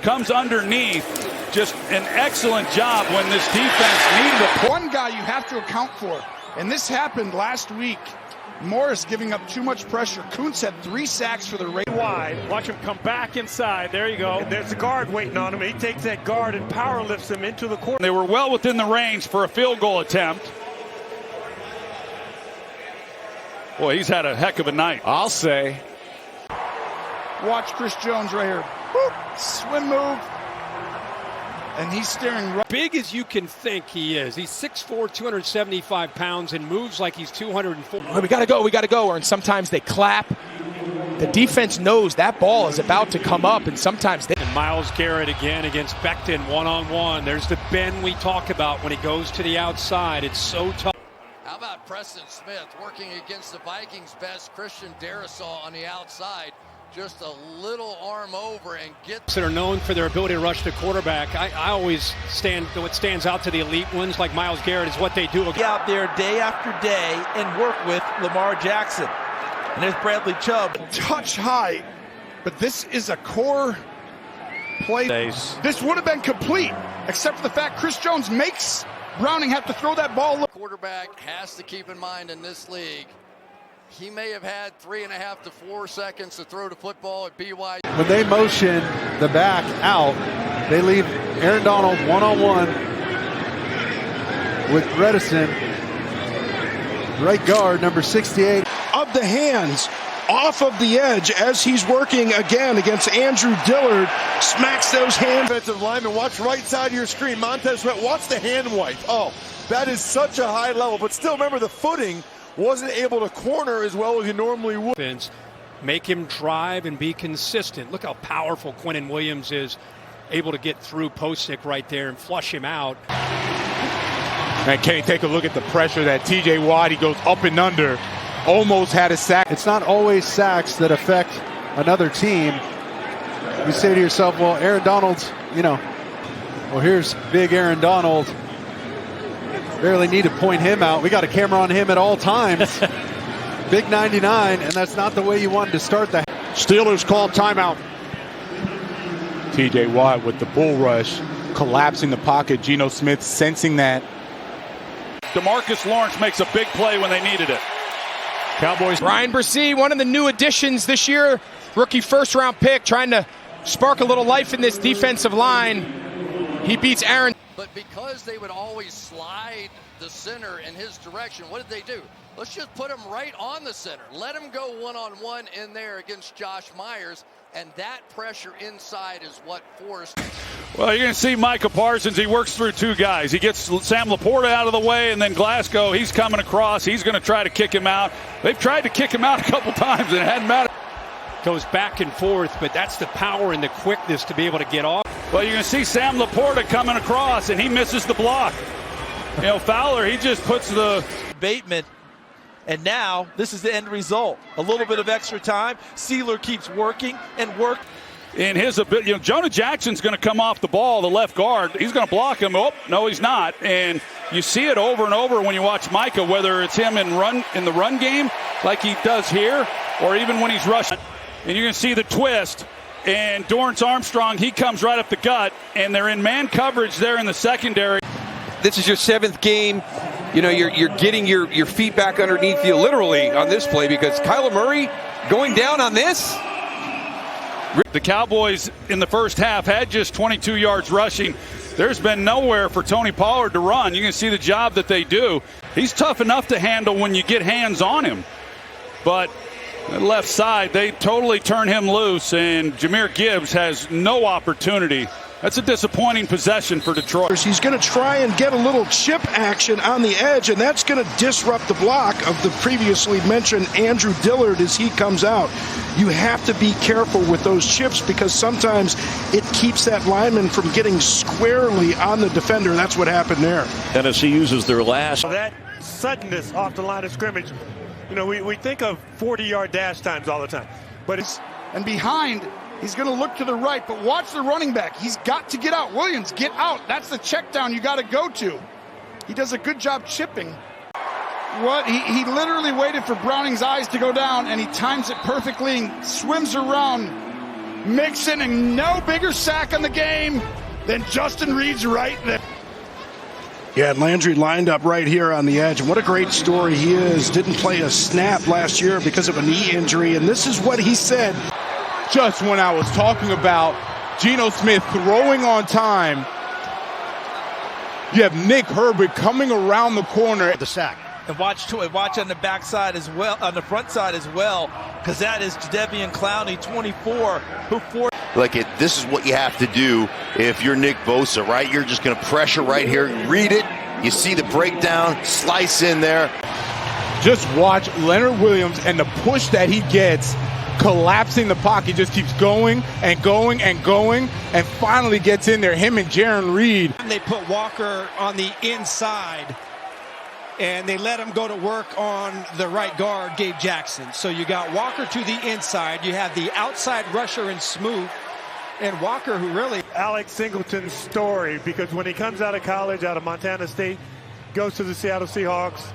comes underneath. Just an excellent job when this defense needed a one guy you have to account for, and this happened last week. Morris giving up too much pressure. Kuntz had 3 sacks for the Raiders. Wide. Watch him come back inside. There you go. And there's the guard waiting on him. He takes that guard and power lifts him into the corner. They were well within the range for a field goal attempt. Boy, he's had a heck of a night, I'll say. Watch Chris Jones right here. Boop. Swim move. And he's staring right. Big as you can think he is. He's 6'4", 275 pounds, and moves like he's 204. We got to go. And sometimes they clap. The defense knows that ball is about to come up, and sometimes they... And Myles Garrett again against Becton, one-on-one. There's the bend we talk about when he goes to the outside. It's so tough. How about Preston Smith working against the Vikings' best Christian Darrisaw on the outside? Just a little arm over and get... That are known for their ability to rush the quarterback. I always what stands out to the elite ones like Myles Garrett is what they do. Out there day after day and work with Lamar Jackson. And there's Bradley Chubb. Touch high, but this is a core play. This would have been complete, except for the fact Chris Jones makes Browning have to throw that ball. Quarterback has to keep in mind in this league, he may have had 3.5 to 4 seconds to throw the football at BYU. When they motion the back out, they leave Aaron Donald one-on-one with Bredesen, right guard, number 68. Of the hands, off of the edge as he's working again against Andrew Dillard, smacks those hands. Defensive lineman, watch right side of your screen. Montez Sweat, watch the hand wipe. Oh, that is such a high level, but still remember the footing wasn't able to corner as well as you normally would. Make him drive and be consistent. Look how powerful Quinnen Williams is, able to get through Posick right there and flush him out. And Kenny, take a look at the pressure that T.J. Watt, he goes up and under, almost had a sack. It's not always sacks that affect another team. You say to yourself, well, Aaron Donald's, well, here's big Aaron Donald. Barely need to point him out. We got a camera on him at all times. Big 99, and that's not the way you wanted to start that. Steelers call timeout. T.J. Watt with the bull rush, collapsing the pocket. Geno Smith sensing that. DeMarcus Lawrence makes a big play when they needed it. Cowboys. Ryan Bresee, one of the new additions this year. Rookie first-round pick, trying to spark a little life in this defensive line. He beats Aaron. But because they would always slide the center in his direction, what did they do? Let's just put him right on the center. Let him go one-on-one in there against Josh Myers, and that pressure inside is what forced. Well, you're going to see Micah Parsons. He works through 2 guys. He gets Sam Laporta out of the way, and then Glasgow, he's coming across. He's going to try to kick him out. They've tried to kick him out a couple times, and it hadn't mattered. Goes back and forth, but that's the power and the quickness to be able to get off. Well, you're going to see Sam Laporta coming across, and he misses the block. Fowler, he just puts the... Bateman. And now, this is the end result. A little bit of extra time. Sealer keeps working and work. In his ability, Jonah Jackson's going to come off the ball, the left guard. He's going to block him. Oh, no, he's not. And you see it over and over when you watch Micah, whether it's him in the run game, like he does here, or even when he's rushing. And you're going to see the twist. And Dorrance Armstrong, he comes right up the gut, and they're in man coverage there in the secondary. This is your 7th game. You're getting your feet back underneath you literally on this play because Kyler Murray going down on this. The Cowboys in the first half had just 22 yards rushing. There's been nowhere for Tony Pollard to run. You can see the job that they do. He's tough enough to handle when you get hands on him. But the left side, they totally turn him loose, and Jahmyr Gibbs has no opportunity. That's a disappointing possession for Detroit. He's going to try and get a little chip action on the edge, and that's going to disrupt the block of the previously mentioned Andrew Dillard as he comes out. You have to be careful with those chips because sometimes it keeps that lineman from getting squarely on the defender. That's what happened there. Tennessee uses their last. That suddenness off the line of scrimmage. We think of 40-yard dash times all the time. But it's... And behind... He's going to look to the right, but watch the running back. He's got to get out. Williams, get out. That's the check down you got to go to. He does a good job chipping. He literally waited for Browning's eyes to go down, and he times it perfectly and swims around Mixon, and no bigger sack on the game than Justin Reed's right there. Yeah, Landry lined up right here on the edge. And what a great story he is. Didn't play a snap last year because of a knee injury. And this is what he said. Just when I was talking about Geno Smith throwing on time, you have Nick Herbert coming around the corner. The sack. And watch on the backside as well, on the front side as well, because that is Jadeveon Clowney, 24, who forced. This is what you have to do if you're Nick Bosa, right? You're just going to pressure right here, read it. You see the breakdown, slice in there. Just watch Leonard Williams and the push that he gets, collapsing the pocket, just keeps going and going and going, and finally gets in there. Him and Jaron Reed. They put Walker on the inside, and they let him go to work on the right guard, Gabe Jackson. So you got Walker to the inside. You have the outside rusher in Smoot, and Walker, who really... Alex Singleton's story, because when he comes out of college, out of Montana State, goes to the Seattle Seahawks,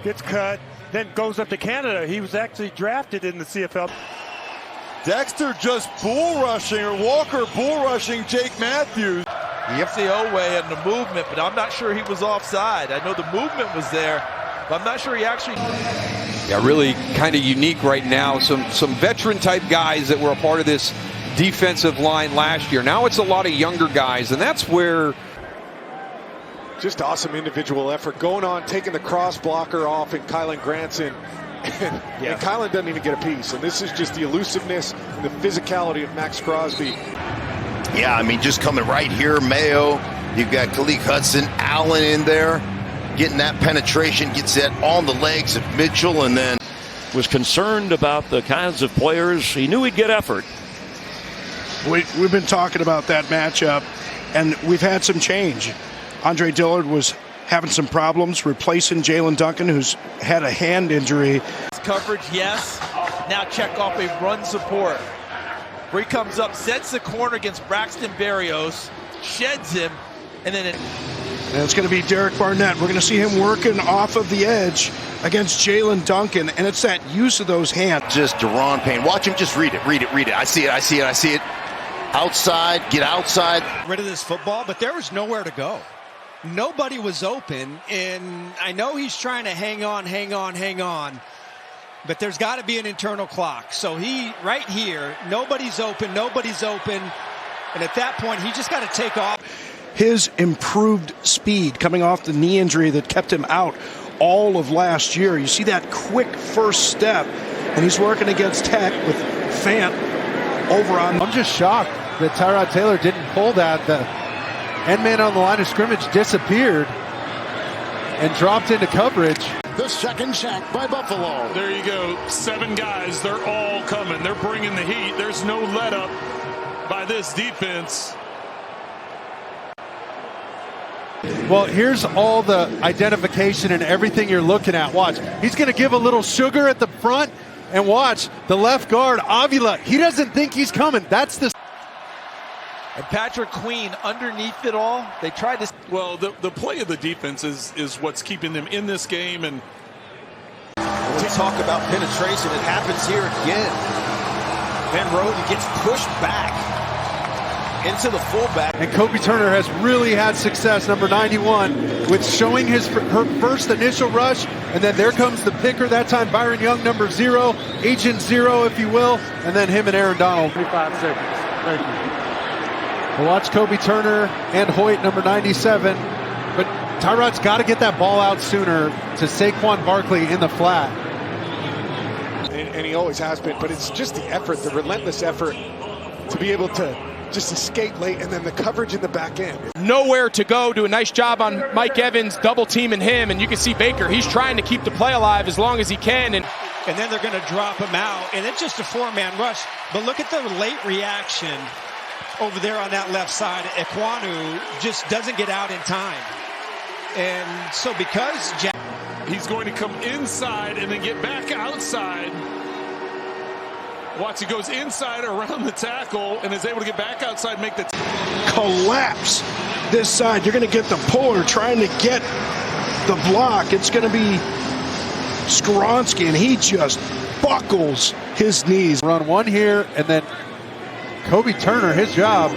gets cut, then goes up to Canada. He was actually drafted in the CFL. Dexter just bull rushing, or Walker bull rushing Jake Matthews. The Oweh and the movement, but I'm not sure he was offside. I know the movement was there, but I'm not sure he actually... Yeah, really kind of unique right now. Some veteran-type guys that were a part of this defensive line last year. Now it's a lot of younger guys, and that's where... Just awesome individual effort. Going on, taking the cross blocker off in Kylan Granson. And Kylan doesn't even get a piece. And this is just the elusiveness and the physicality of Max Crosby. Yeah, I mean, just coming right here, Mayo. You've got Khaleke Hudson, Allen in there, getting that penetration, gets that on the legs of Mitchell, and then was concerned about the kinds of players. He knew he'd get effort. We've been talking about that matchup, and we've had some change. Andre Dillard was having some problems replacing Jalen Duncan, who's had a hand injury. Coverage, yes. Now check off a run support. Where he comes up, sets the corner against Braxton Berrios, sheds him, and then and it's going to be Derek Barnett. We're going to see him working off of the edge against Jalen Duncan, and it's that use of those hands. Just Deron Payne. Watch him just read it. I see it. Outside, get outside. Rid of this football, but there was nowhere to go. Nobody was open, and I know he's trying to hang on, but there's got to be an internal clock. So right here, nobody's open, and at that point, he just got to take off. His improved speed coming off the knee injury that kept him out all of last year. You see that quick first step, and he's working against Tech with Fant over on. I'm just shocked that Tyrod Taylor didn't pull that. The end man on the line of scrimmage disappeared and dropped into coverage. The second sack by Buffalo. There you go. 7 guys. They're all coming. They're bringing the heat. There's no let up by this defense. Well, here's all the identification and everything you're looking at. Watch. He's going to give a little sugar at the front, and watch the left guard, Avila. He doesn't think he's coming. That's the... And Patrick Queen underneath it all. They tried to... Well, the play of the defense is what's keeping them in this game. And we talk about penetration. It happens here again. Van Roten gets pushed back into the fullback. And Kobe Turner has really had success, number 91, with showing her first initial rush. And then there comes the picker, that time Byron Young, number 0, Agent 0, if you will. And then him and Aaron Donald. 25 seconds. Thank you. We'll watch Kobe Turner and Hoyt, number 97. But Tyrod's got to get that ball out sooner to Saquon Barkley in the flat. And he always has been, but it's just the effort, the relentless effort to be able to just escape late, and then the coverage in the back end. Nowhere to go. Do a nice job on Mike Evans, double teaming him, and you can see Baker. He's trying to keep the play alive as long as he can. And then they're going to drop him out, and it's just a 4-man rush. But look at the late reaction over there on that left side. Ekwonu just doesn't get out in time. And so because he's going to come inside and then get back outside. Watch, he goes inside around the tackle and is able to get back outside, make the collapse this side. You're going to get the puller trying to get the block. It's going to be Skoronski, and he just buckles his knees. Run one here, and then Kobe Turner, his job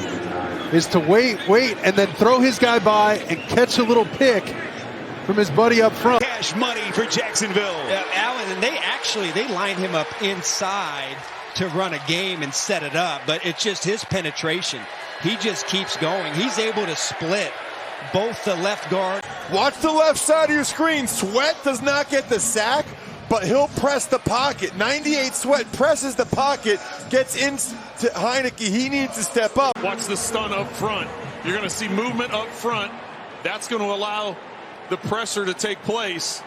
is to wait, and then throw his guy by and catch a little pick from his buddy up front. Cash money for Jacksonville. Yeah, Allen, and they lined him up inside to run a game and set it up, but it's just his penetration. He just keeps going. He's able to split both the left guard. Watch the left side of your screen. Sweat does not get the sack, but he'll press the pocket. 98 Sweat presses the pocket, gets into Heineke. He needs to step up. Watch the stun up front. You're going to see movement up front. That's going to allow the pressure to take place.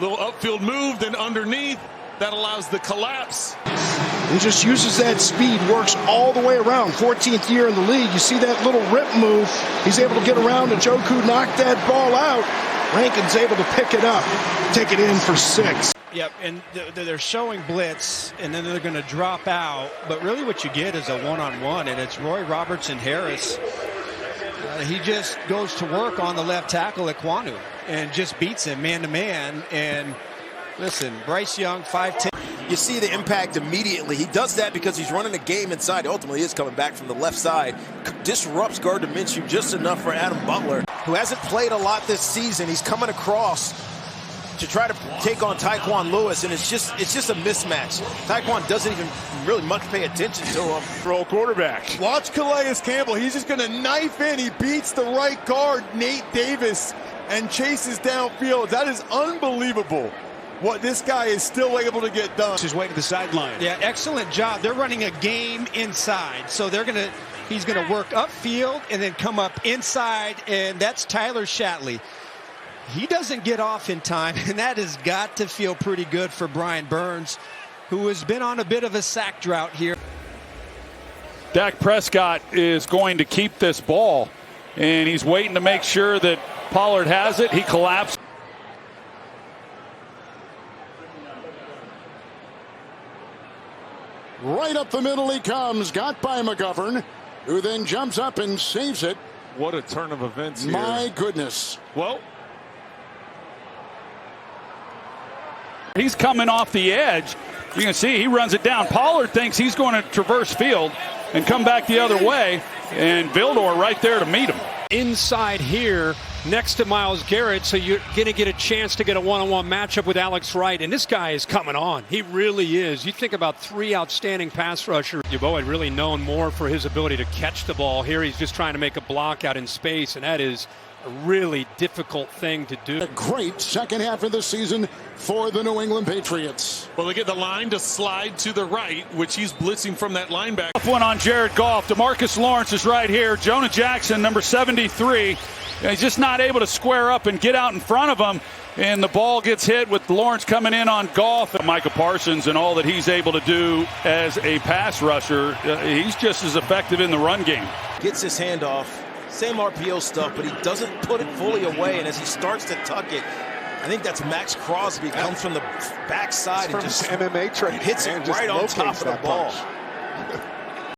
Little upfield move, then underneath. That allows the collapse. He just uses that speed, works all the way around. 14th year in the league. You see that little rip move. He's able to get around, and Njoku knocked that ball out. Rankin's able to pick it up, take it in for 6. Yep, and they're showing blitz, and then they're going to drop out. But really what you get is a one-on-one, and it's Roy Robertson-Harris. He just goes to work on the left tackle, Ekwonu, and just beats him man-to-man. And listen, Bryce Young, 5'10". You see the impact immediately. He does that because he's running a game inside. Ultimately, he is coming back from the left side. Disrupts Gardner Minshew just enough for Adam Butler, who hasn't played a lot this season. He's coming across to try to take on Tyquan Lewis, and it's just a mismatch. Tyquan doesn't even really much pay attention to him. Pro quarterback. Watch Calais Campbell. He's just going to knife in. He beats the right guard, Nate Davis, and chases downfield. That is unbelievable what this guy is still able to get done. His way to the sideline. Yeah, excellent job. They're running a game inside, so he's gonna work upfield and then come up inside, and that's Tyler Shatley. He doesn't get off in time, and that has got to feel pretty good for Brian Burns, who has been on a bit of a sack drought here. Dak Prescott is going to keep this ball, and he's waiting to make sure that Pollard has it. He collapsed. Right up the middle he comes, got by McGovern, who then jumps up and saves it. What a turn of events here. My goodness. Well, he's coming off the edge. You can see he runs it down. Pollard thinks he's going to traverse field and come back the other way, and Vildor right there to meet him. Inside here next to Myles Garrett, so you're going to get a chance to get a one-on-one matchup with Alex Wright, and this guy is coming on. He really is. You think about 3 outstanding pass rushers. Yeboah really known more for his ability to catch the ball. Here he's just trying to make a block out in space, and that is a really difficult thing to do. A great second half of the season for the New England Patriots. Well, they get the line to slide to the right, which he's blitzing from that linebacker. Tough one on Jared Goff. DeMarcus Lawrence is right here. Jonah Jackson, number 73. He's just not able to square up and get out in front of him. And the ball gets hit with Lawrence coming in on Goff. And Micah Parsons and all that he's able to do as a pass rusher, he's just as effective in the run game. Gets his hand off. Same RPO stuff, but he doesn't put it fully away. And as he starts to tuck it, I think that's Max Crosby. Comes from the backside and just MMA training. Hits it right on top of the ball.